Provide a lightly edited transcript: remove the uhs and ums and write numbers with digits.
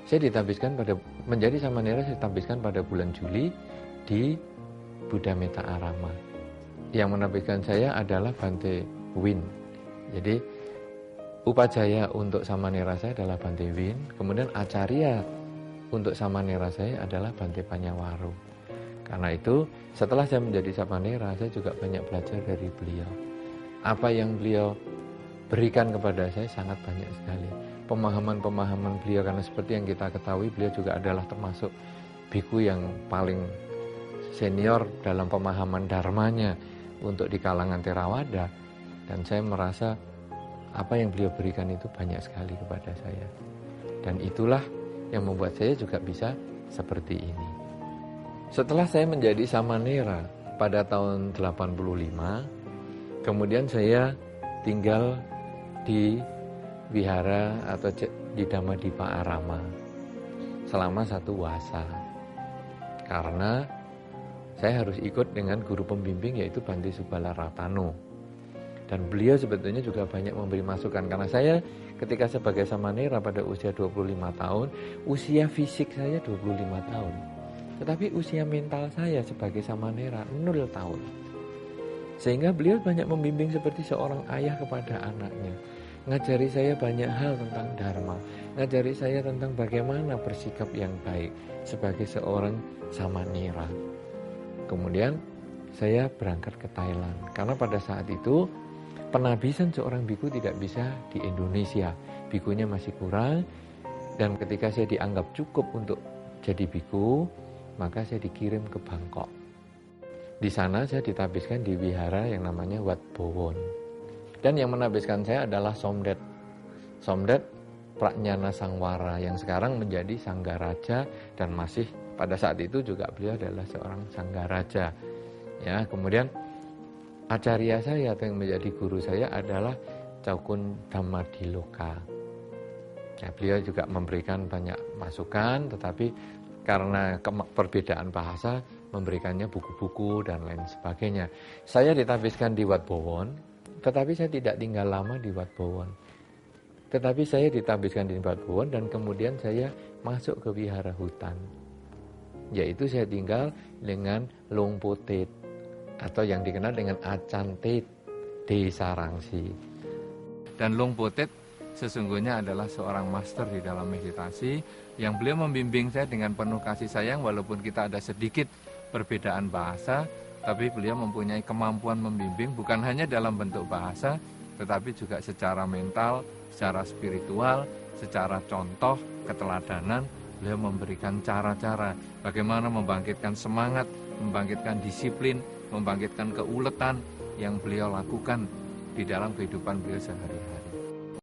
Saya menjadi samanera saya ditabiskan pada bulan Juli di Buddha Metta Arama. Yang menampilkan saya adalah Bante Win. Jadi upajaya untuk samanera saya adalah Bante Win, kemudian acarya untuk samanera saya adalah Bante Panyawaru. Karena itu setelah saya menjadi samanera, saya juga banyak belajar dari beliau. Apa yang beliau berikan kepada saya sangat banyak sekali. Pemahaman-pemahaman beliau, karena seperti yang kita ketahui, beliau juga adalah termasuk biku yang paling senior dalam pemahaman dharmanya untuk di kalangan Theravada. Dan saya merasa apa yang beliau berikan itu banyak sekali kepada saya. Dan itulah yang membuat saya juga bisa seperti ini. Setelah saya menjadi samanera pada tahun 85, kemudian saya tinggal di wihara atau di Dhammadipa Arama selama 1 wasa. Karena saya harus ikut dengan guru pembimbing yaitu Bante Subala Ratano. Dan beliau sebetulnya juga banyak memberi masukan. Karena saya ketika sebagai samanera pada usia 25 tahun, usia fisik saya 25 tahun. Tetapi usia mental saya sebagai samanera 0 tahun. Sehingga beliau banyak membimbing seperti seorang ayah kepada anaknya. Ngajari saya banyak hal tentang dharma. Ngajari saya tentang bagaimana bersikap yang baik sebagai seorang samanera. Kemudian saya berangkat ke Thailand. Karena pada saat itu penabisan seorang biku tidak bisa di Indonesia. Bikunya masih kurang. Dan ketika saya dianggap cukup untuk jadi biku, maka saya dikirim ke Bangkok. Di sana saya ditabiskan di wihara yang namanya Wat Bowon. Dan yang menabiskan saya adalah Somdet. Somdet Prajnana Sangwara yang sekarang menjadi Sanggaraja dan masih pada saat itu juga beliau adalah seorang Sanggaraja. Ya, kemudian acarya saya atau yang menjadi guru saya adalah Cakun Dhammadiloka. Ya, beliau juga memberikan banyak masukan, tetapi karena perbedaan bahasa memberikannya buku-buku dan lain sebagainya. Saya ditabiskan di Wat Bowon, tetapi saya tidak tinggal lama di Wat Bowon. Tetapi saya ditabiskan di Wat Bowon dan kemudian saya masuk ke wihara hutan. Yaitu saya tinggal dengan Longpotet atau yang dikenal dengan Acantet Desa Rangsi. Dan Longpotet sesungguhnya adalah seorang master di dalam meditasi yang beliau membimbing saya dengan penuh kasih sayang walaupun kita ada sedikit perbedaan bahasa, tapi beliau mempunyai kemampuan membimbing bukan hanya dalam bentuk bahasa, tetapi juga secara mental, secara spiritual, secara contoh, keteladanan. Beliau memberikan cara-cara bagaimana membangkitkan semangat, membangkitkan disiplin, membangkitkan keuletan yang beliau lakukan di dalam kehidupan beliau sehari-hari.